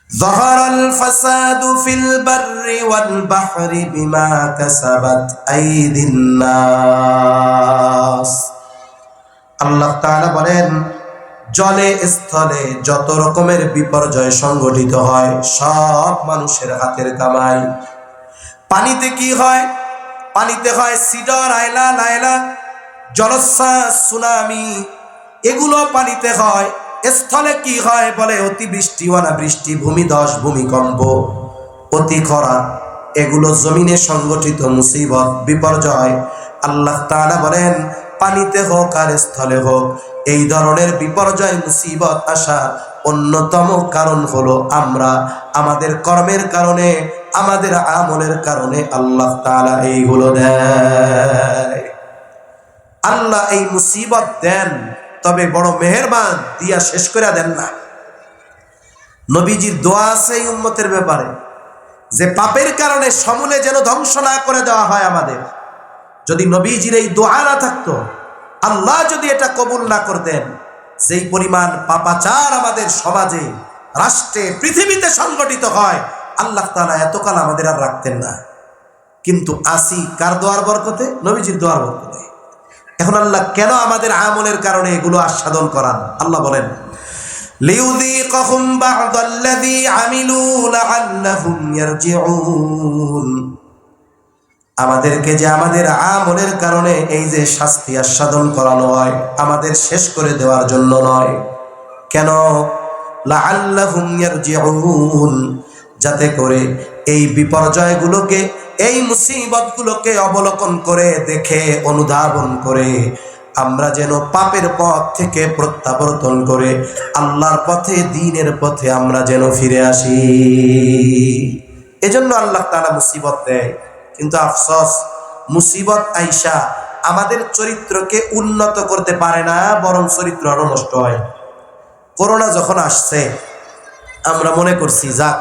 যাহারাল ফাসাদু feel বাররি ওয়াল বাহরি বিমা কাসাবাত আইদিন নাস। আল্লাহ তাআলা বলেন, জলে স্থলে যত রকমের বিপর্যয় সংঘটিত হয় সব মানুষের হাতের কামাই। পানিতে কি হয়? পানিতে হয় সিডর, আইলা, লাইলা, জলোচ্ছ্বাস, সুনামি, এগুলো পানিতে হয়। স্থলে কি হয়? বলে অতিবৃষ্টি, অনাবৃষ্টি, ভূমিধস, ভূমিকম্প, অতি খরা, এগুলো জমিনে সংগঠিত মুসিবত, বিপর্যয়। আল্লাহ তাআলা বলেন, পানিতে হোক আর স্থলে হোক, এই ধরনের বিপর্যয় মুসিবত আসার অন্যতম কারণ হলো আমরা, আমাদের কর্মের কারণে, আমাদের আমলের কারণে আল্লাহ তাআলা এইগুলো দেয়। আল্লাহ এই মুসিবত দেন, তবে বড় মেহেরবান, দিয়া শেষ করে দেন না। নবীজির দোয়া আছে এই উম্মতের ব্যাপারে, যে পাপের কারণে সমূলে যেন ধ্বংস না করে দেওয়া হয় আমাদের। যদি নবীজির এই দোয়া না থাকতো, আল্লাহ যদি এটা কবুল না করতেন, যেই পরিমাণ পাপাচার আমাদের সমাজে, রাষ্ট্রে, পৃথিবীতে সংগঠিত হয়, আল্লাহ তাআলা এতকাল আমাদের আর রাখতেন না। কিন্তু আসি কার দোয়ার বরকতে? নবীজির দোয়ার বরকতে। এখন আল্লাহ কেন আমাদের আমলের কারণে এগুলো আস্বাদন করান? আল্লাহ বলেন, লিউযীকাহুম বা'দাল্লাযী আমিলু লাআল্লাহুম ইয়ারজিউন। আমাদেরকে যে আমাদের আমলের কারণে এই যে শাস্তি আস্বাদন করানো হয়, আমাদের শেষ করে দেওয়ার জন্য নয়। কেন? লাআল্লাহুম ইয়ারজিউন, যাতে করে এই বিপর্যয়গুলোকে, এই মুসিবতগুলোকে অবলোকন করে, দেখে, অনুধাবন করে আমরা যেন পাপের পথ থেকে প্রত্যাবর্তন করে আল্লাহর পথে, দ্বীনের পথে আমরা যেন ফিরে আসি। এজন্য আল্লাহ তাআলা মুসিবত দেয়। কিন্তু আফসোস, মুসিবত আইসা আমাদের চরিত্রকে উন্নত করতে পারে না, বরং চরিত্র আরো নষ্ট হয়। করোনা যখন আসছে, আমরা মনে করছি যাক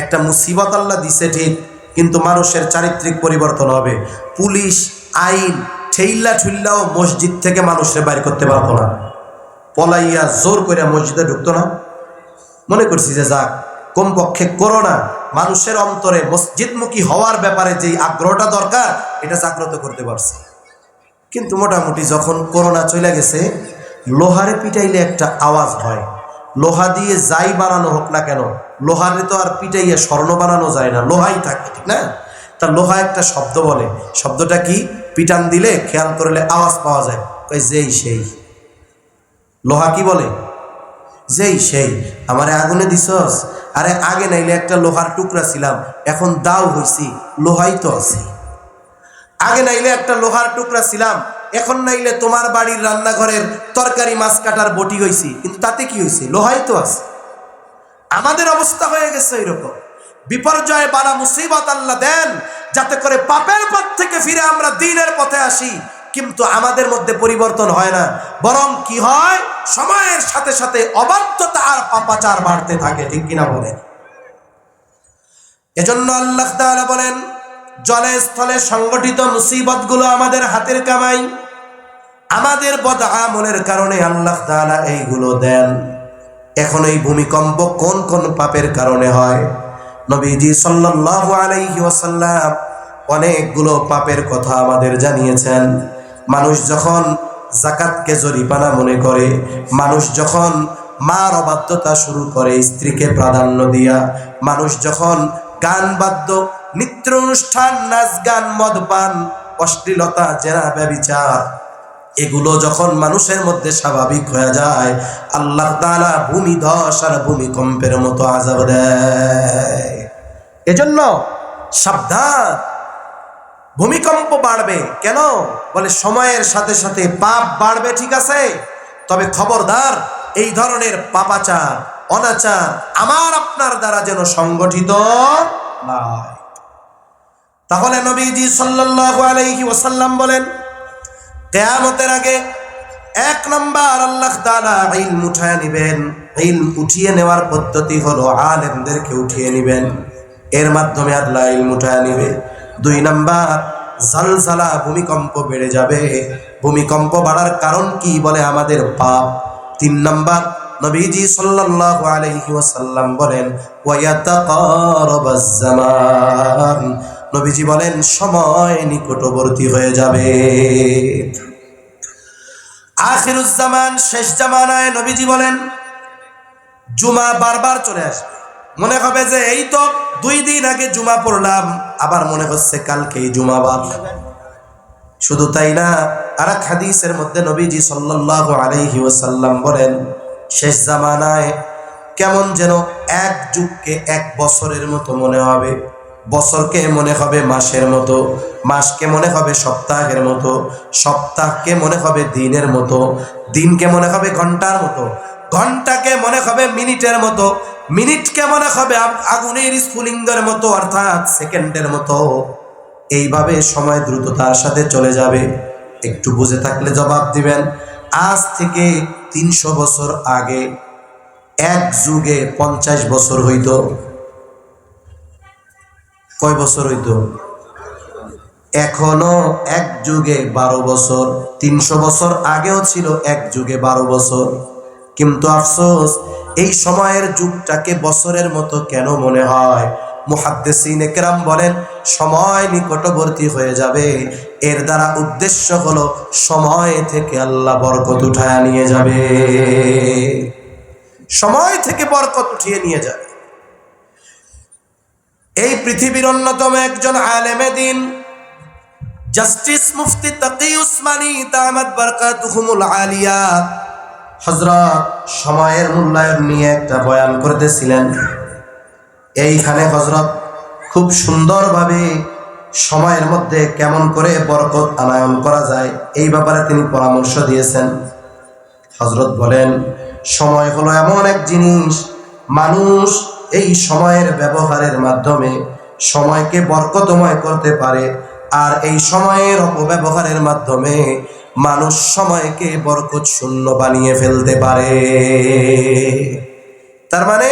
একটা মুসিবত আল্লাহ দিছে ঠিক, কিন্তু মানুষের চারিত্রিক পরিবর্তন হবে। পুলিশ, আইন ঠেইল্লা ঠুল্লাও মসজিদ থেকে মানুষের বাইর করতে পারতো না, পলাইয়া জোর করে মসজিদে ঢুকতো না। মনে করছি যে যাক কমপক্ষে করোনা মানুষের অন্তরে মসজিদমুখী হওয়ার ব্যাপারে যেই আগ্রহটা দরকার, এটা জাগ্রত করতে পারছে। কিন্তু মোটামুটি যখন করোনা চলে গেছে, লোহারে পিটাইলে একটা আওয়াজ হয়। লোহা দিয়ে যাই বানানো হোক না কেন, লোহারে তো আর পিটাইয়া স্বর্ণ বানানো যায় না, লোহাই থাকে, ঠিক না? তা লোহা একটা শব্দ বলে। শব্দটা কি? পিটান দিলে খেয়াল করলে আওয়াজ পাওয়া যায়, যেই সেই। লোহা কি বলে? যেই সেই। আমারে আগুনে দিছস, আরে আগে নাইলে একটা লোহার টুকরা ছিলাম, এখন দাও হইছি, লোহাই তো আছে। আগে নাইলে একটা লোহার টুকরা ছিলাম, এখন নাইলে তোমার বাড়ির রান্নাঘরের তরকারি মাছ কাটার বটি হইছি, কিন্তু তাতে কি হয়েছে? লোহাই তো আছে। আমাদের অবস্থা হয়ে গেছে এরকম। বিপর্যয়, বালা, মুসিবত আল্লাহ দেন যাতে করে পাপের পথ থেকে ফিরে আমরা দ্বীনের পথে আসি, কিন্তু আমাদের মধ্যে পরিবর্তন হয় না, বরং কি হয়? সময়ের সাথে সাথে অবাধ্যতা আর পাপাচার বাড়তে থাকে, ঠিক কিনা বলেন? এজন্য আল্লাহ তাআলা বলেন, জলে স্থলে সংগঠিত মুসিবতগুলো আমাদের হাতের কামাই। আমাদের বদ আমলের কারণে আল্লাহ তাআলা এইগুলো দেন। এখন এই ভূমিকম্প কোন কোন পাপের কারণে হয়? নবীজি সাল্লাল্লাহু আলাইহি ওয়াসাল্লাম অনেকগুলো পাপের কথা আমাদের জানিয়েছেন। মানুষ যখন যাকাতকে জরিমানা মনে করে, মানুষ যখন মার অবাধ্যতা শুরু করে স্ত্রীকে প্রাধান্য দিয়া, মানুষ যখন গান বাদ্য, নৃত্য অনুষ্ঠান, নাচ গান, মদপান, অশ্লীলতা, জেনা, ব্যভিচার, এগুলো যখন মানুষের মধ্যে স্বাভাবিক হয়ে যায়, আল্লাহ তাআলা ভূমিধস আর ভূমিকম্পের মতো আযাব দেয়। এজন্য সাবধান, ভূমিকম্প বাড়বে কেন? বলে সময়ের সাথে সাথে পাপ বাড়বে, ঠিক আছে, তবে খবরদার এই ধরনের পাপাচার, অনাচার আমার আপনার দ্বারা যেন সংগঠিত না হয়। তাহলে নবীজি সাল্লাল্লাহু আলাইহি ওয়াসাল্লাম বলেন, কিয়ামতের আগে এক নাম্বার আল্লাহ তাআলা ইলম উঠিয়ে নেবেন। ইলম উঠিয়ে নেওয়ার পদ্ধতি হলো আলেমদেরকে উঠিয়ে নেবেন, এর মাধ্যমে আল্লাহ ইলম উঠিয়ে নেবে। 2 নাম্বার, জালজালা, ভূমিকম্প বেড়ে যাবে। ভূমিকম্প বাড়ার কারণ কি? বলে আমাদের পাপ। 3 নাম্বার, নবীজি সাল্লাল্লাহু আলাইহি ওয়াসাল্লাম বলেন ওয়ায়াতাকারাবাজ জামান, নবীজি বলেন সময় নিকটবর্তী হয়ে যাবে। আখিরুজ জামান, শেষ জামানায় নবীজি বলেন জুমা বারবার চলে আসবে। মনে হবে যে এই তো 2 দিন আগে জুমা পড়লাম, আবার মনে হচ্ছে কালকেই জুমাবার। শুধু তাই না, আরেক হাদিসের মধ্যে নবীজি সাল্লাল্লাহু আলাইহি ওয়াসাল্লাম বলেন শেষ জামানায় কেমন যেন এক যুগকে 1 বছরের মতো মনে হবে, বছরকে মনে হবে মাসের মতো, মাসকে মনে হবে সপ্তাহের মতো, সপ্তাহকে মনে হবে দিনের মতো, দিনকে মনে হবে ঘন্টার মতো, ঘন্টাকে মনে হবে মিনিটের মতো, মিনিটকে মনে হবে আগুনের স্ফুলিঙ্গের মতো, অর্থাৎ সেকেন্ডের মতো। এইভাবে সময় দ্রুততার সাথে চলে যাবে। একটু বুঝে থাকলে জবাব দিবেন। আজ থেকে 300 বছর আগে এক যুগে 50 বছর হইত। কয় বছর হইত? এখনো এক যুগে 12 বছর। 300 বছর আগেও ছিল এক যুগে 12 বছর। কিন্তু আফসোস, এই সময়ের যুগটাকে বছরের মতো কেন মনে হয়? মুহাদ্দিসিনে কেরাম বলেন সময় নিকটবর্তী হয়ে যাবে, এর দ্বারা উদ্দেশ্য হলো সময় থেকে আল্লাহ বরকত উঠায় নিয়ে যাবে, সময় থেকে বরকত উঠিয়ে নিয়ে যাবে। এই পৃথিবীর অন্যতম একজন আলেমে দিন জাস্টিস মুফতি তাকি উসমানী দামাত বারকাতুহুমুল আলিয়া হযরত সময়ের মূল্যায়ন নিয়ে একটা বয়ান করতেছিলেন। এইখানে হযরত খুব সুন্দরভাবে সময়ের মধ্যে কেমন করে বরকত আনায়ন করা যায় এই ব্যাপারে তিনি পরামর্শ দিয়েছেন। হযরত বলেন সময় হলো এমন এক জিনিস, মানুষ এই সময়ের ব্যবহারের মাধ্যমে সময়কে বরকতময় করতে পারে, আর এই সময়ের অপব্যবহারের মাধ্যমে মানুষ সময়কে বরকত শূন্য বানিয়ে ফেলতে পারে। তার মানে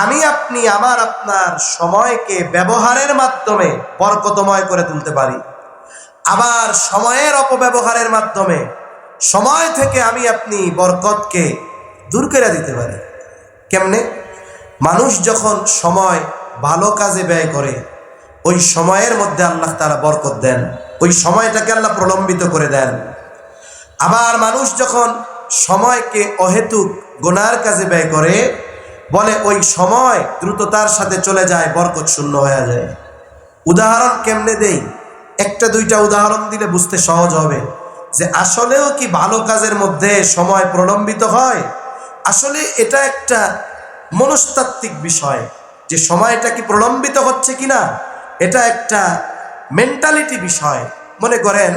আমি আপনি আমার আপনার সময়কে ব্যবহারের মাধ্যমে বরকতময় করে তুলতে পারি, আবার সময়ের অপব্যবহারের মাধ্যমে সময় থেকে আমি আপনি বরকতকে দূর করে দিতে পারি। কেমনে? মানুষ যখন সময় ভালো কাজে ব্যয় করে, ওই সময়ের মধ্যে আল্লাহ তাআলা বরকত দেন, ওই সময়টাকে আল্লাহ প্রলম্বিত করে দেন। আবার মানুষ যখন সময়কে অহেতুক গুনার কাজে ব্যয় করে, বলে ওই সময় দ্রুততার সাথে চলে যায়, বরকত শূন্য হয়ে যায়। উদাহরণ কেমনে দেই? 1-2টা উদাহরণ দিলে বুঝতে সহজ হবে যে আসলেও কি ভালো কাজের মধ্যে সময় প্রলম্বিত হয়। আসলে এটা একটা মনস্তাত্ত্বিক বিষয় যে সময়টা কি প্রলম্বিত হচ্ছে কিনা, এটা একটা মেন্টালিটি বিষয়। মনে করেন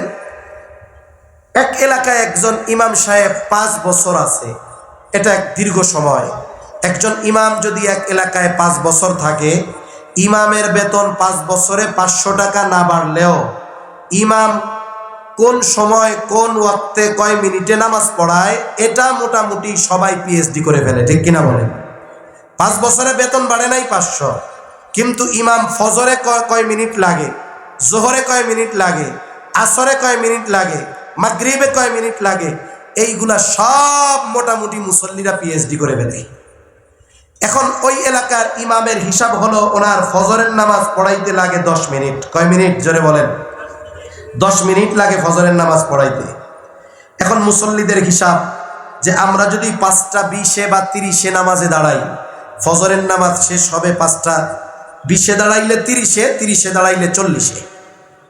এক এলাকায় একজন ইমাম সাহেব 5 বছর আছে, এটা এক দীর্ঘ সময়। একজন ইমাম যদি এক এলাকায় 5 বছর থাকে, ইমামের বেতন 5 বছরে 500 টাকা না বাড়লেও ইমাম কোন সময় কোন ওয়াক্তে কয় মিনিটে নামাজ পড়ায় এটা মোটামুটি সবাই পিএইচডি করে ফেলে, ঠিক কিনা বলেন? 5 বছরে বেতন বাড়ে নাই 500, কিন্তু ইমাম ফজরে কয় মিনিট লাগে, জোহরে কয় মিনিট লাগে, আসরে কয় মিনিট লাগে, মাগরিবে কয় মিনিট লাগে, এইগুলা সব মোটামুটি মুসল্লিরা পিএইচডি করে ফেলে। এখন ওই এলাকার ইমামের হিসাব হলো ওনার ফজরের নামাজ পড়াইতে লাগে 10 মিনিট। কয় মিনিট? জোরে বলেন। 10 মিনিট লাগে ফজরের নামাজ পড়াইতে। এখন মুসল্লিদের হিসাব যে আমরা যদি 5টা 20 বা 30 নামাজে দাঁড়াই, ফজরের নামাজ শেষ হবে 5টা 20 দাঁড়াইলে 30 দাঁড়াইলে 40।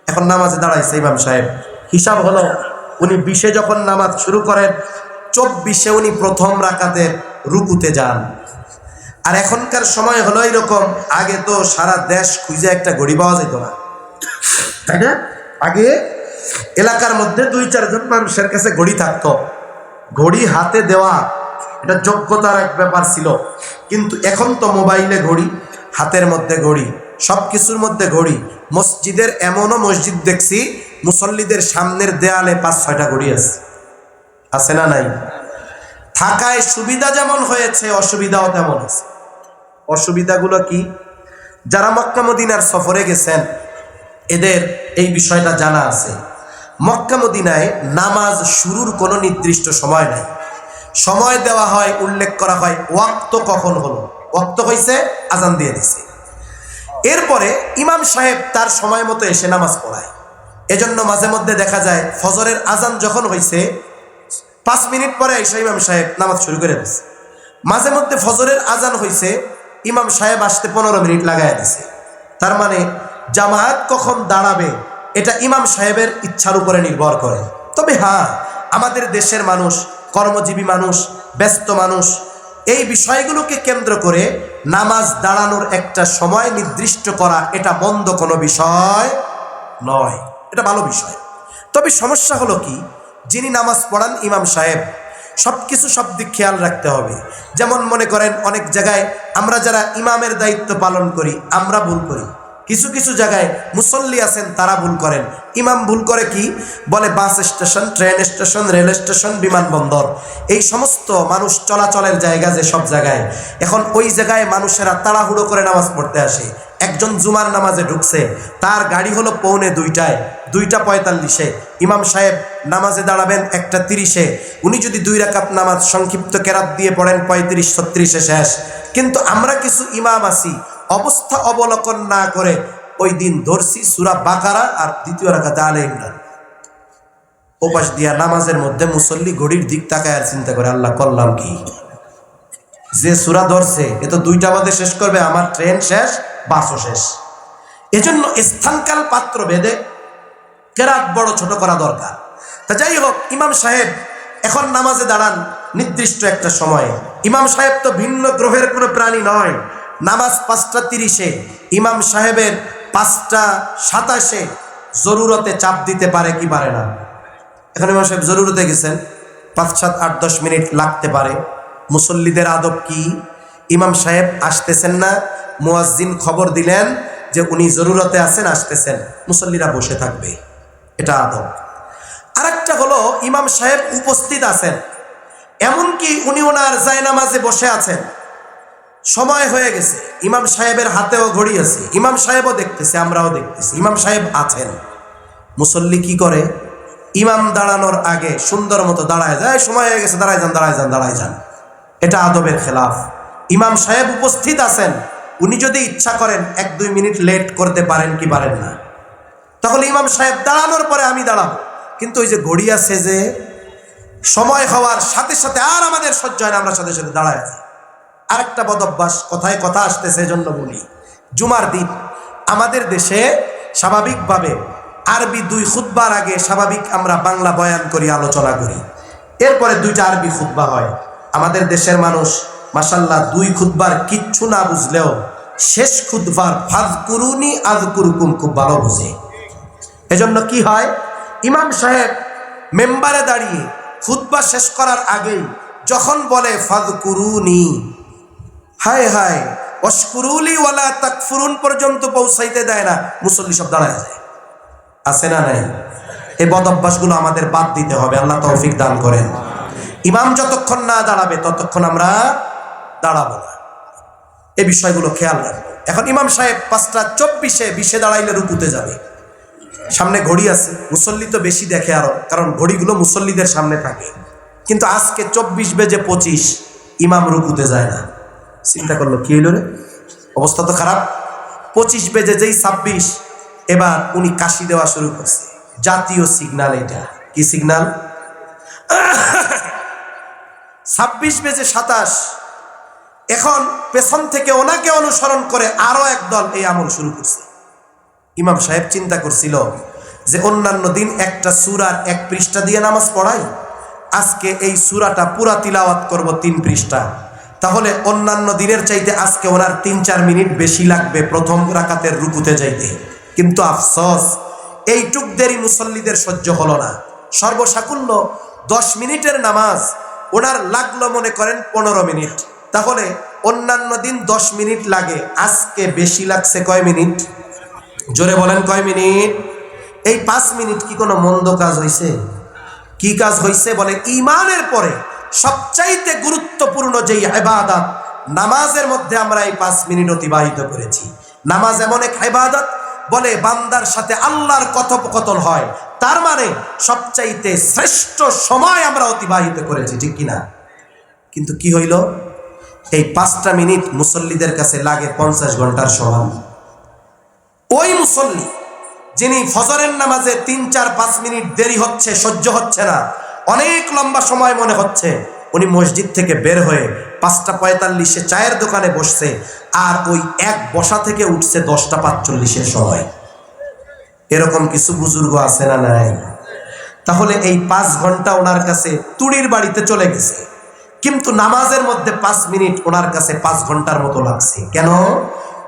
এখন নামাজে দাঁড়াইছে ইমাম সাহেব, হিসাব হলো উনি 20 যখন নামাজ শুরু করেন 24 উনি প্রথম রাকাতের রুকুতে যান। আর এখনকার সময় হলো এরকম, আগে তো সারা দেশ খুঁজে একটা ঘড়ি পাওয়া যেত না, তাই না? আগে এলাকার মধ্যে 2-4 জন মানুষের কাছে ঘড়ি থাকতো, ঘড়ি হাতে দেওয়া এটা যোগ্যতার এক ব্যাপার ছিল। কিন্তু এখন তো মোবাইলে ঘড়ি, হাতের মধ্যে ঘড়ি, সব কিছুর মধ্যে ঘড়ি। মসজিদের এমনও মসজিদ দেখছি মুসল্লিদের সামনের দেয়ালে 5-6টা ঘড়ি আছে। আছে না নাই? থাকায় সুবিধা যেমন হয়েছে অসুবিধাও তেমন আছে। অসুবিধাগুলো কি? যারা মক্কা মদিনার সফরে গেছেন এদের এই বিষয়টা জানা আছে। মক্কা মদিনায় নামাজ শুরুর কোনো নির্দিষ্ট সময় নাই। সময় দেওয়া হয়, উল্লেখ করা হয় ওয়াক্ত কখন হলো, ওয়াক্ত হয়েছে, আজান দিয়ে দিছে। এরপরে ইমাম সাহেব তার সময় মতো এসে নামাজ পড়ায়। এজন্য মাঝে মধ্যে দেখা যায় ফজরের আজান যখন হয়েছে 5 মিনিট পরে এসে ইমাম সাহেব নামাজ শুরু করে দিছে। মাঝে মধ্যে ফজরের আজান হয়েছে, ইমাম সাহেব আসতে 15 মিনিট লাগাইয়া দিছে। তার মানে জামায়াত কখন দাঁড়াবে এটা ইমাম সাহেবের ইচ্ছার উপরে নির্ভর করে। তবে হ্যাঁ, আমাদের দেশের মানুষ, কর্মজীবী মানুষ, ব্যস্ত মানুষ, এই বিষয়গুলোকে কেন্দ্র করে নামাজ দাঁড়ানোর একটা সময় নির্দিষ্ট করা এটা মন্দ কোনো বিষয় নয়, এটা ভালো বিষয়। তবে সমস্যা হলো কি, যিনি নামাজ পড়ান ইমাম সাহেব সব কিছু সব দিক খেয়াল রাখতে হবে। যেমন মনে করেন অনেক জায়গায় আমরা যারা ইমামের দায়িত্ব পালন করি আমরা ভুল করি, কিছু কিছু জায়গায় মুসল্লি আছেন তারা ভুল করেন। ইমাম ভুল করে কি বলে, bus station, train station, rail station, বিমানবন্দর, এই সমস্ত মানুষ চলাচলের জায়গা যে সব জায়গায়, এখন ওই জায়গায় মানুষেরা তাড়াহুড়ো করে নামাজ পড়তে আসে। একজন জুমার নামাজে ঢুকছে, তার গাড়ি হলো 2:45, 2:45, ইমাম সাহেব নামাজে দাঁড়াবেন 1:30। উনি যদি 2 রাকাত নামাজ সংক্ষিপ্ত কেরাত দিয়ে পড়েন 35-36 শেষ। কিন্তু আমরা কিছু ইমাম আছি অবস্থা অবলোকন না করে ওই দিন ধরছি সূরা বাকারা আর 2য় রাকাতে আলে ইমরান, ওপাশ দিয়া নামাজের মধ্যে মুসল্লি ঘড়ির দিক তাকায় আর চিন্তা করে আল্লাহ করলাম কি, যে সূরা ধরছে এ তো 2টা বাজে শেষ করবে, আমার ট্রেন শেষ, বাসও শেষ। এজন্য স্থানকাল পাত্র ভেদে কেরাত বড় ছোট করা দরকার। তা যাই হোক, ইমাম সাহেব এখন নামাজে দাঁড়ান নির্দিষ্ট একটা সময়ে। ইমাম সাহেব তো ভিন্ন গ্রহের কোনো প্রাণী নয়। নামাজ 5:30, ইমাম সাহেবের 5:27 জরুরতে চাপ দিতে পারে কি পারে না? এখন ইমাম সাহেব জরুরতে গেছেন, 5, 7, 8, 10 মিনিট লাগতে পারে। মুসল্লিদের আদব কি, ইমাম সাহেব আসতেছেন না, মুয়াজ্জিন খবর দিলেন যে উনি জরুরতে আছেন, আসতেছেন, মুসল্লিরা বসে থাকবে, এটা আদব। আরেকটা হলো ইমাম সাহেব উপস্থিত আছেন, এমনকি উনি ওনার জায়নামাজে বসে আছেন, সময় হয়ে গেছে, ইমাম সাহেবের হাতেও ঘড়ি আছে, ইমাম সাহেবও দেখতেছে, আমরাও দেখতেছি, ইমাম সাহেব আছেন। মুসল্লি কি করে, ইমাম দাঁড়ানোর আগে সুন্দর মতো দাঁড়ায় যায়, সময় হয়ে গেছে, দাঁড়ায় যান, দাঁড়ায় যান, দাঁড়ায় যান, এটা আদবের খেলাফ। ইমাম সাহেব উপস্থিত আছেন, উনি যদি ইচ্ছা করেন 1-2 মিনিট লেট করতে পারেন কি পারেন না, তাহলে ইমাম সাহেব দাঁড়ানোর পরে আমি দাঁড়াবো। কিন্তু ওই যে ঘড়ি আছে, যে সময় হওয়ার সাথে সাথে আর আমাদের সহ্য হয় না, আমরা সাথে সাথে দাঁড়ায় আছি। আরেকটা বদ অভ্যাস, কথায় কথা আসতেছে এজন্য বলি, জুমার দিন আমাদের দেশে স্বাভাবিকভাবে আরবি 2 খুতবার আগে স্বাভাবিক আমরা বাংলা বয়ান করি, আলোচনা করি, এরপরে 2টা আরবি খুতবা হয়। আমাদের দেশের মানুষ মাশাআল্লাহ 2 খুতবার কিচ্ছু না বুঝলেও শেষ খুতবার ফাযকুরুনি আযকুরুকুম খুব ভালো বুঝে। এজন্য কি হয়, ইমাম সাহেব মেম্বারে দাঁড়িয়ে খুতবা শেষ করার আগেই যখন বলে ফাযকুরুনি, হায় হায় ওয়াশকুরুলি ওয়ালা তাকফুরুন পর্যন্ত পৌঁছাইতে দেয় না, মুসল্লি সব দাঁড়ায় যায়। আছে না নাই? এই বদ অভ্যাসগুলো আমাদের বাদ দিতে হবে, আল্লাহ তৌফিক দান করেন। ইমাম যতক্ষণ না দাঁড়াবে ততক্ষণ আমরা দাঁড়াবো না, এই বিষয়গুলো খেয়াল রাখবো। এখন ইমাম সাহেব 5:24 দাঁড়াইলে রুকুতে যাবে, সামনে ঘড়ি আছে, মুসল্লি তো বেশি দেখে আরো, কারণ ঘড়িগুলো মুসল্লিদের সামনে থাকে। কিন্তু আজকে 24:25 ইমাম রুকুতে যায় না। চিন্তা করলো কি হইল রে, অবস্থা তো খারাপ। 25:26 এবার উনি কাশি দেওয়া শুরু করছে, জাতীয় সিগন্যাল, এটা কি সিগন্যাল? 26:27 এখন পেছন থেকে ওনাকে অনুসরণ করে আরো একদল এই আমল শুরু করছে। ইমাম সাহেব চিন্তা করছিল যে অন্যান্য দিন একটা সূরার 1 পৃষ্ঠা দিয়ে নামাজ পড়াই, আজকে এই সূরাটা পুরা তিলাওয়াত করব 3 পৃষ্ঠা, তাহলে অন্যান্য দিনের চাইতে আজকে ওনার 3-4 মিনিট বেশি লাগবে প্রথম রাকাতের রুকুতে যাইতে। কিন্তু আফসোস, এইটুক দেরি মুসল্লিদের সহ্য হলো না। সর্বসাকুল্য 10 মিনিটের নামাজ ওনার লাগলো মনে করেন 15 মিনিট, তাহলে অন্যান্য দিন 10 মিনিট লাগে, আজকে বেশি লাগছে কয় মিনিট? জোরে বলেন কয় মিনিট? এই 5 মিনিট কি কোনো মন্দ কাজ হইছে? কি কাজ হইছে? বলে ঈমানের পরে সবচাইতে গুরুত্বপূর্ণ যেই ইবাদত, নামাজের মধ্যে আমরা এই 5 মিনিট অতিবাহিত করেছি। নামাজ এমন এক ইবাদত, বলে বান্দার সাথে আল্লাহর কথোপকথন হয়, তার মানে সবচাইতে শ্রেষ্ঠ সময় আমরা অতিবাহিত করেছি, ঠিক কিনা? কিন্তু কি হইল, এই 5টা মিনিট মুসল্লিদের কাছে লাগে 50 ঘন্টার সমান। ওই মুসল্লি যিনি ফজরের নামাজে 3, 4, 5 মিনিট দেরি হচ্ছে, সহ্য হচ্ছে না, অনেক লম্বা সময় মনে হচ্ছে, উনি মসজিদ থেকে বের হয়ে 5:45 চায়ের দোকানে বসছে, আর ওই এক বসা থেকে উঠছে 10:45 সময়। এরকম কিছু বুজুর্গ আছে না নাই? তাহলে এই 5 ঘন্টা ওনার কাছে তুড়ির বাড়িতে চলে গেছে, কিন্তু নামাজের মধ্যে 5 মিনিট ওনার কাছে 5 ঘন্টার মতো লাগছে। কেন?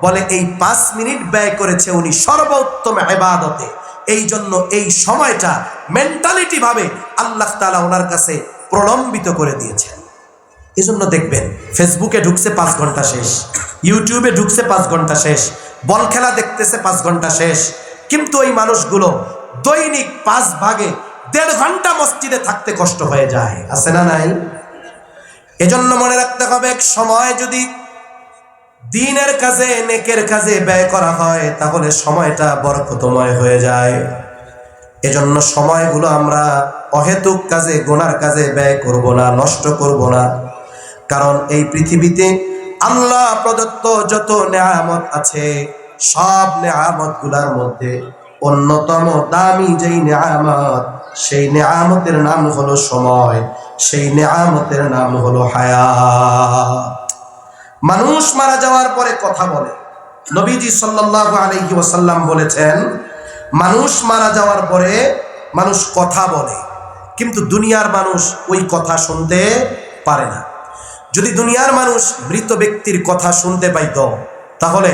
বলে এই 5 মিনিট ব্যয় করেছে উনি সর্বোত্তম ইবাদতে। এই জন্য এই সময়টা মেন্টালিটি ভাবে আল্লাহ তাআলা ওনার কাছে প্রলম্বিত করে দিয়েছেন। এই জন্য দেখবেন ফেসবুকে ঢুকছে 5 ঘন্টা শেষ, ইউটিউবে ঢুকছে 5 ঘন্টা শেষ, বল খেলা দেখতেছে 5 ঘন্টা শেষ, কিন্তু ওই মানুষগুলো দৈনিক 5 ভাগে 1.5 ঘন্টা মসজিদে থাকতে কষ্ট হয়ে যায়। আছে না নাই? এজন্য মনে রাখতে হবে, সময় যদি দ্বীনের কাজে, নেকের কাজে ব্যয় করা হয়, তাহলে সময়টা বরকতময় হয়ে যায়। এজন্য সময়গুলো আমরা অহেতুক কাজে, গুনার কাজে ব্যয় করব না, নষ্ট করব না। কারণ এই পৃথিবীতে আল্লাহ প্রদত্ত যত নেয়ামত আছে, সব নেয়ামত গুলার মধ্যে অন্যতম দামি যেই নেয়ামত, সেই নেয়ামতের নাম হলো সময়, সেই নেয়ামতের নাম হলো হায়াত। মানুষ মারা যাওয়ার পরে কথা বলে। নবীজি সাল্লাল্লাহু আলাইহি ওয়াসাল্লাম বলেছেন, মানুষ মারা যাওয়ার পরে মানুষ কথা বলে, কিন্তু দুনিয়ার মানুষ ওই কথা শুনতে পারে না। যদি দুনিয়ার মানুষ মৃত ব্যক্তির কথা শুনতে পাইত, তাহলে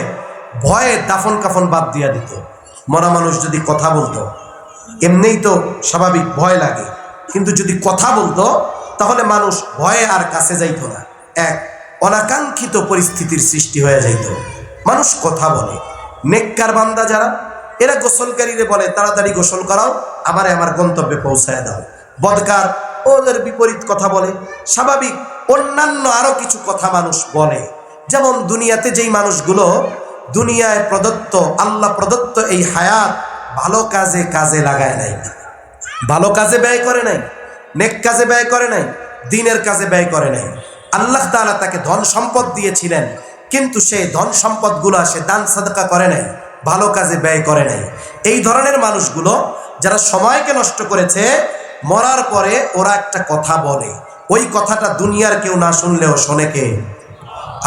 ভয়ে দাফন কাফন বাদ দিয়া দিত। মরা মানুষ যদি কথা বলতো, এমনিই তো স্বাভাবিক ভয় লাগে, কিন্তু যদি কথা বলতো তাহলে মানুষ ভয়ে আর কাছে যাইত না। এক অনাকাঙ্ক্ষিত পরিস্থিতির সৃষ্টি হয়ে যাইত। মানুষ কথা বলে। নেককার বান্দা যারা, এরা গোসলকারীরে বলে, তাড়াতাড়ি গোসল করাও, আমারে আমার গন্তব্যে পৌঁছায় দাও। বদকার ওদের বিপরীত কথা বলে। স্বাভাবিক অন্যান্য আরো কিছু কথা মানুষ বলে। যেমন দুনিয়াতে যেই মানুষগুলো দুনিয়ায় প্রদত্ত, আল্লাহ প্রদত্ত এই হায়াত ভালো কাজে কাজে লাগায় নাই, ভালো কাজে ব্যয় করে নাই, নেক কাজে ব্যয় করে নাই, দ্বীনের কাজে ব্যয় করে নাই। আল্লাহ তাআলা তাকে ধন সম্পদ দিয়েছিলেন, কিন্তু সেই ধন সম্পদগুলো সে দান সাদকা করে নাই, ভালো কাজে ব্যয় করে নাই। এই ধরনের মানুষগুলো যারা সময়কে নষ্ট করেছে, মরার পরে ওরা একটা কথা বলে। ওই কথাটা দুনিয়ার কেউ না শুনলেও শোনে কে?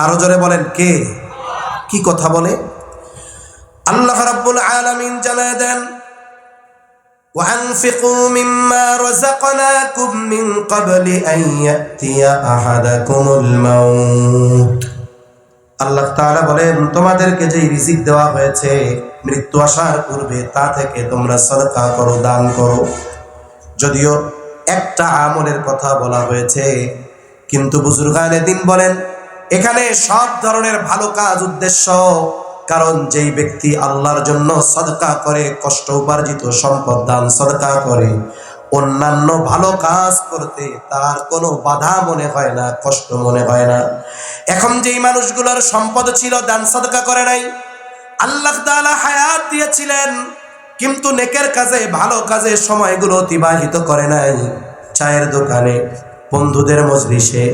আরো জোরে বলেন কে? কি কথা বলে? আল্লাহ রাব্বুল আলামিন জানায় দেন, وأنفقوا مما رزقناكم من قبل أن يأتي أحدكم الموت। আল্লাহ তাআলা বলেন, তোমাদেরকে যে রিজিক দেওয়া হয়েছে মৃত্যু আসার পূর্বে, তা থেকে তোমরা সদকা করো, দান করো। যদিও একটা আমলের কথা বলা হয়েছে, কিন্তু বুজুর্গানে দ্বীন বলেন এখানে সব ধরনের ভালো কাজ উদ্দেশ্য। কারণ যেই ব্যক্তি আল্লাহর জন্য সদকা করে, কষ্ট উপার্জিত সম্পদ দান সদকা করে, অন্যান্য ভালো কাজ করতে তার কোনো বাধা মনে হয় না, কষ্ট মনে হয় না। এখন যেই মানুষগুলোর সম্পদ ছিল, দান সদকা করে নাই, আল্লাহ তাআলা হায়াত দিয়েছিলেন, কিন্তু নেকের কাজে, ভালো কাজে সময়গুলো অতিবাহিত করে নাই। চায়ের দোকানে, বন্ধুদের মজলিসে,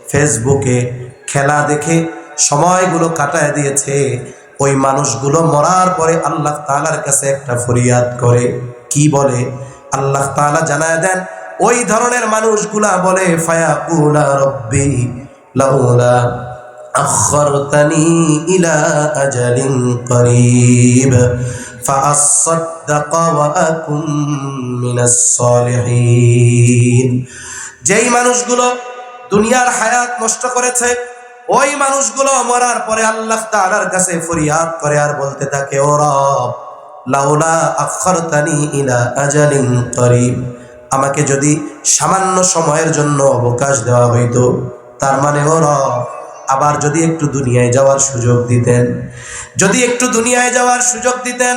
ফেসবুকে খেলা দেখে সময়গুলো কাটায় দিয়েছে। ওই মানুষগুলো মরার পরে আল্লাহ তাআলার কাছে একটা ফরিয়াদ করে। কি বলে? আল্লাহ তাআলা জানায় দেন, ওই ধরনের মানুষগুলা বলে, ফায়াকুলা রব্বি লাউলা আখরতানি ইলা আজালিন করিব ফাআসাদদাকা ওয়া আকুম মিনাস সালিহিন। যেই মানুষগুলো দুনিয়ার হায়াত নষ্ট করেছে, ওই মানুষগুলো মরার পরে আল্লাহ তাআলার কাছে ফরিয়াদ করে আর বলতে থাকে, ও রব, লাউলা আখরতানি ইলা আজালিন করিব, আমাকে যদি সামান্য সময়ের জন্য অবকাশ দেওয়া হইতো, তার মানে ও রব, আবার যদি একটু দুনিয়ায় যাওয়ার সুযোগ দিতেন, যদি একটু দুনিয়ায় যাওয়ার সুযোগ দিতেন,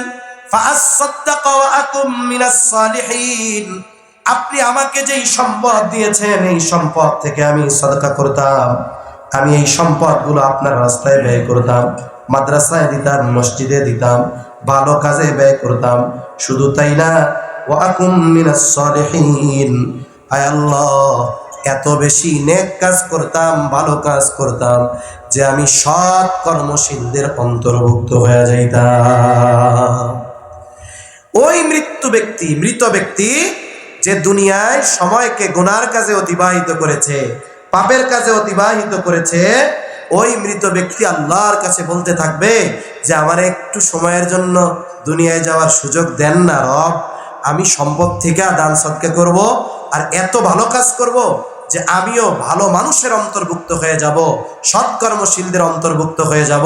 ফাআসাদদাকা ওয়া আকুম মিনাস সালিহিন, আপনি আমাকে যেই সম্পদ দিয়েছেন, এই সম্পদ থেকে আমি সদকা করতাম, আমি এই সম্পদগুলো আপনার রাস্তায় ব্যয় করতাম, মাদ্রাসায় দিতাম, মসজিদে দিতাম, ভালো কাজে ব্যয় করতাম। শুধু তাই না, ওয়া আকুম মিনাস সালিহিন, আয় আল্লাহ, এত বেশি নেক কাজ করতাম, ভালো কাজ করতাম যে আমি সৎ কর্মশীলদের অন্তর্ভুক্ত হয়ে যাইতাম। ওই মৃত ব্যক্তি যে দুনিয়ায় সময়কে গুনার কাজে অতিবাহিত করেছে, পাপের কাজে অতিবাহিত করেছে, ওই মৃত ব্যক্তি আল্লাহর কাছে বলতে থাকবে যে আমার একটু সময়ের জন্য দুনিয়ায় যাওয়ার সুযোগ দেন না রব, আমি সম্পদ থেকে দান সদকা করব, আর এত ভালো কাজ করব যে আমিও ভালো মানুষের অন্তর্ভুক্ত হয়ে যাব, সৎকর্মশীলদের অন্তর্ভুক্ত হয়ে যাব।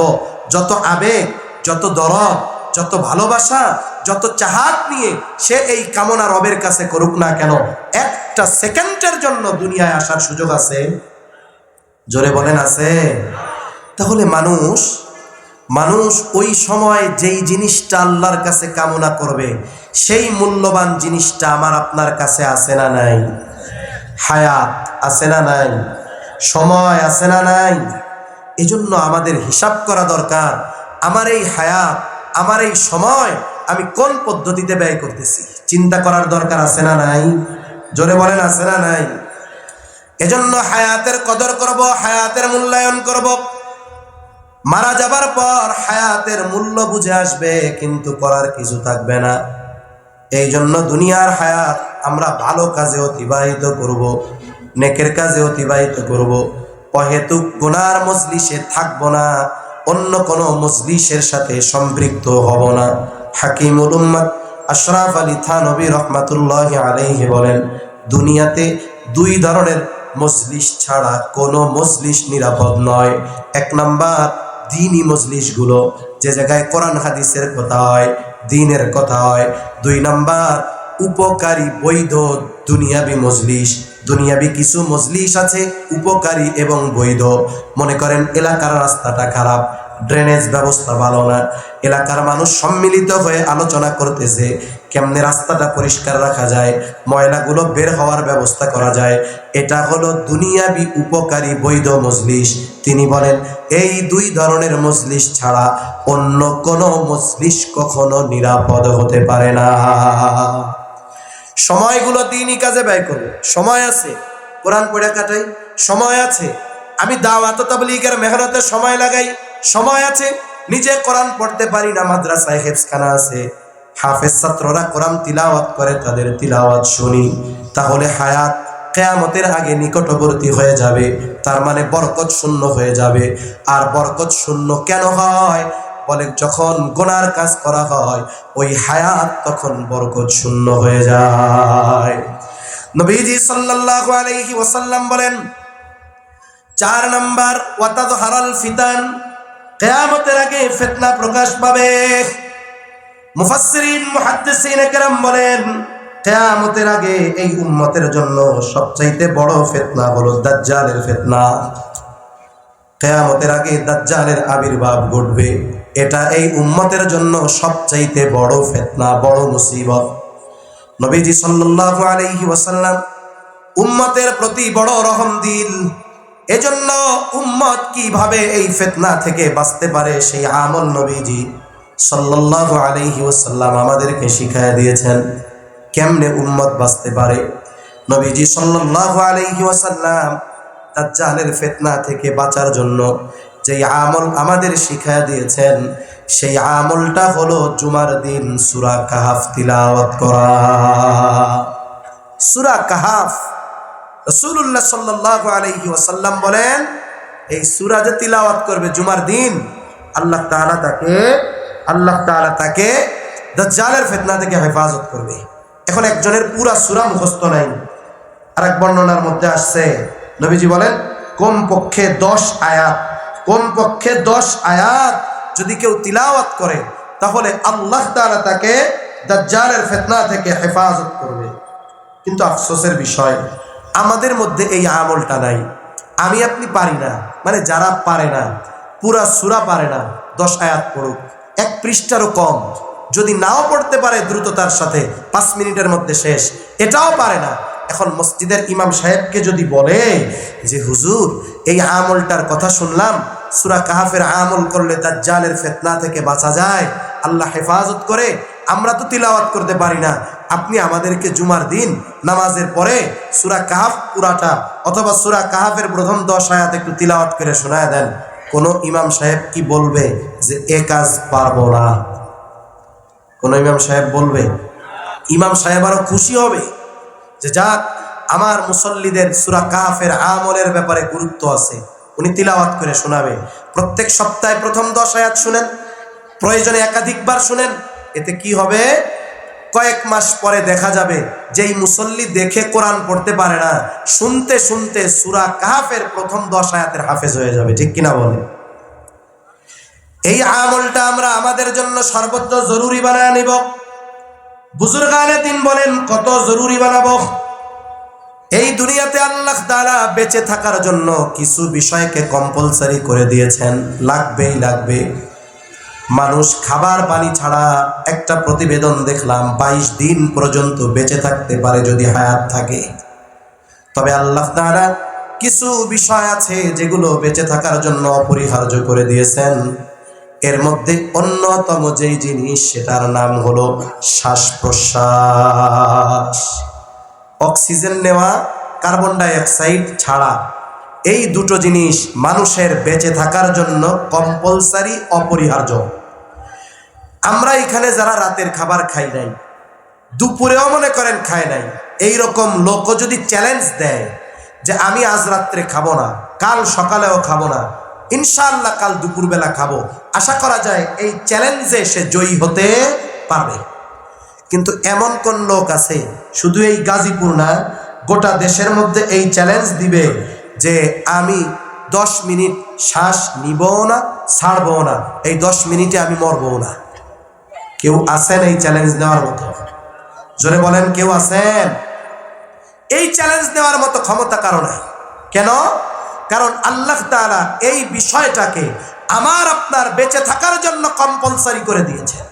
যত আবেগ, যত দরদ, যত ভালোবাসা, যত চাহাত নিয়ে সে এই কামনা রবের কাছে করুক না কেন, একটা সেকেন্ডের জন্য দুনিয়ায় আসার সুযোগ আছে? জোরে বলেন আছে? তাহলে মানুষ ওই সময় যেই জিনিসটা আল্লাহর কাছে কামনা করবে, সেই মূল্যবান জিনিসটা আমার আপনার কাছে আছে না নাই? হায়াত আছে না নাই? সময় আছে না নাই? এজন্য আমাদের হিসাব করা দরকার, আমার এই হায়াত, আমার এই সময় আমি কোন পদ্ধতিতে ব্যয় করতেছি, চিন্তা করার দরকার আছে না নাই? জোরে বলেন আছে না নাই? এজন্য হায়াতের কদর করব, হায়াতের মূল্যায়ন করব। মারা যাবার পর হায়াতের মূল্য বুঝে আসবে, কিন্তু করার কিছু থাকবে না। এই জন্য দুনিয়ার হায়াত আমরা ভালো কাজে অতিবাহিত করব, নেকের কাজে অতিবাহিত করব। অহেতুক গুনার মজলিসে থাকব না, অন্য কোনো মজলিসের সাথে সম্পৃক্ত হব না। হাকিমুল উম্মত আশরাফ আলী থানভী রহমাতুল্লাহি আলাইহি বলেন, দুনিয়াতে দুই ধরনের মজলিস ছাড়া কোনো মজলিস নিরাপদ নয়। এক নাম্বার দ্বীনি মজলিসগুলো, যে জায়গায় কোরআন হাদিসের কথা হয়, দ্বীনের কথা হয়। দুই নাম্বার উপকারী বৈধ দুনিয়াবি মজলিস। দুনিয়াবি কিছু মজলিস আছে উপকারী এবং বৈধ। মনে করেন এলাকার রাস্তাটা খারাপ, ড্রেনেজ ব্যবস্থা ভালো না, এলাকার মানুষ সম্মিলিত হয়ে আলোচনা করতেছে কেমনে রাস্তাটা পরিষ্কার রাখা যায়, ময়লাগুলো বের হওয়ার ব্যবস্থা করা যায়, এটা হলো দুনিয়াবি উপকারী বৈধ মজলিস। তিনি বলেন এই দুই ধরনের মজলিস ছাড়া অন্য কোনো মজলিস কখনো নিরাপদ হতে পারে না। সময়গুলো দ্বীনি কাজে ব্যয় করব, সময় আছে, কোরআন পড়ে কাটাই, সময় আছে, আমি দাওয়াত তাবলীগের মেহনতে সময় লাগাই, সময় আছে, নিজে কোরআন পড়তে পারি না, মাদ্রাসায় হেফজখানা আছে, হাফেজ ছাত্ররা কোরআন তিলাওয়াত করে, তাদের তিলাওয়াত শুনি, তাহলে হায়াত কিয়ামতের আগে নিকটবর্তী হয়ে যাবে, তার মানে বরকত শূন্য হয়ে যাবে। আর বরকত শূন্য কেন হয়? বলে যখন গুনার কাজ করা হয় ওই হায়াত তখন বরকত শূন্য হয়ে যায়। নবীজি সাল্লাল্লাহু আলাইহি ওয়াসাল্লাম বলেন 4 নাম্বার ওয়াতাযহারাল ফিতান, কিয়ামতের আগে ফিতনা প্রকাশ পাবে। মুফাসসিরিন মুহাদ্দিসিন کرام বলেন কিয়ামতের আগে এই উম্মতের জন্য সবচাইতে বড় ফিতনা হলো দাজ্জালের ফিতনা। কিয়ামতের আগে দাজ্জালের আবির্ভাব ঘটবে, এটা এই উম্মতের জন্য সবচাইতে বড় ফিতনা, বড় মুসিবত। নবীজি সাল্লাল্লাহু আলাইহি ওয়াসাল্লাম উম্মতের প্রতি বড় রহম দিল, এজন্য উম্মত কিভাবে এই ফিতনা থেকে বাঁচতে পারে সেই আমল নবীজি সাল্লাল্লাহু আলাইহি ওয়াসাল্লাম আমাদেরকে শিখিয়ে দিয়েছেন। কেমনে উম্মত বাঁচতে পারে? নবীজি সাল্লাল্লাহু আলাইহি ওয়াসাল্লাম দাজ্জালের ফিতনা থেকে বাঁচার জন্য যে আমল আমাদের শিখিয়ে দিয়েছেন, সেই আমলটা হলো জুমার দিন সূরা কাহাফ তিলাওয়াত করা। সূরা কাহাফ রাসূলুল্লাহ সাল্লাল্লাহু আলাইহি ওয়াসাল্লাম বলেন এই সূরা যে তিলাওয়াত করবে জুমার দিন, আল্লাহ তাআলা তাকে দাজ্জালের ফিতনা থেকে হেফাজত করবে। এখন একজনের পুরা সূরা মুখস্থ নাই, আরেক বর্ণনার মধ্যে আসছে নবীজি বলেন কমপক্ষে 10 আয়াত যদি কেউ তিলাওয়াত করে তাহলে আল্লাহ তাআলা তাকে দাজ্জালের ফিতনা থেকে হেফাজত করবে। কিন্তু আফসোসের বিষয় আমাদের মধ্যে এই আমলটা নাই। আমি আপনি পারি না, মানে যারা পারে না, পুরা সূরা পারে না, 10 আয়াত পড়ুক, 1 পৃষ্ঠারও কম, যদি নাও পড়তে পারে দ্রুততার সাথে 5 মিনিটের মধ্যে শেষ, এটাও পারে না। এখন মসজিদের ইমাম সাহেবকে যদি বলে যে হুজুর এই আমলটার কথা শুনলাম, সূরা কাহাফের আমল করলে দাজ্জালের ফিতনা থেকে বাঁচা যায়, আল্লাহ হেফাজত করে, আমরা তো তিলাওয়াত করতে পারি না, আপনি আমাদেরকে জুমার দিন নামাজের পরে সূরা কাহফ পুরাটা অথবা সূরা কাহফের প্রথম 10 আয়াত একটু তিলাওয়াত করে শোনায় দেন। কোন ইমাম সাহেব কি বলবে যে এ কাজ পারবো না? কোন ইমাম সাহেব বলবে? ইমাম সাহেব আরো খুশি হবে যে যাক, আমার মুসল্লিদের সূরা কাহফের আমলের ব্যাপারে গুরুত্ব আছে, উনি তিলাওয়াত করে শোনাবে। প্রত্যেক সপ্তাহে প্রথম 10 আয়াত শুনেন, প্রয়োজনে একাধিকবার শুনেন। এতে কি হবে? কয়েক মাস পরে দেখা যাবে যেই মুসল্লি দেখে কোরআন পড়তে পারে না, শুনতে শুনতে সূরা কাহফের প্রথম 10 আয়াতের হাফেজ হয়ে যাবে। ঠিক কিনা বলেন? এই আমলটা আমরা আমাদের জন্য সর্বোচ্চ জরুরি বানায় নিব। বুজুর্গানে দিন বলেন কত জরুরি বানাবো। এই দুনিয়াতে আল্লাহ তাআলা বেঁচে থাকার জন্য কিছু বিষয়কে কম্পালসারি করে দিয়েছেন, লাগবেই লাগবে। মানুষ খাবার পানি ছাড়া, একটা প্রতিবেদন দেখলাম 22 দিন পর্যন্ত বেঁচে থাকতে পারে যদি হায়াত থাকে। তবে আল্লাহ তাআলা কিছু বিষয় আছে যেগুলো বেঁচে থাকার জন্য অপরিহার্য করে দিয়েছেন। এর মধ্যে অন্যতম যেই জিনিস, সেটার নাম হলো শ্বাস প্রশ্বাস। অক্সিজেন নেওয়া, কার্বন ডাই অক্সাইড ছাড়া, এই দুটো জিনিস মানুষের বেঁচে থাকার জন্য কম্পালসারি, অপরিহার্য। আমরা এখানে যারা রাতের খাবার খাই নাই, দুপুরেও মনে করেন খায় নাই, এই রকম লোকও যদি চ্যালেঞ্জ দেয় যে আমি আজ রাত্রে খাবো না, কাল সকালেও খাবো না, ইনশাআল্লাহ কাল দুপুরবেলা খাবো, আশা করা যায় এই চ্যালেঞ্জে সে জয়ী হতে পারবে। কিন্তু এমন কোন লোক আছে, শুধু এই গাজীপুর না, গোটা দেশের মধ্যে এই চ্যালেঞ্জ দিবে যে আমি 10 মিনিট শ্বাস নিবো না, ছাড়বো না, এই 10 মিনিটে আমি মরবো না? কেউ আছেন এই চ্যালেঞ্জ নেওয়ার মতো? জোরে বলেন, কেউ আছেন? এই চ্যালেঞ্জ নেওয়ার মতো ক্ষমতা কারো নাই। কেন? কারণ আল্লাহ তাআলা এই বিষয়টাকে আমার আপনার বেঁচে থাকার জন্য কম্পালসারি করে দিয়েছেন।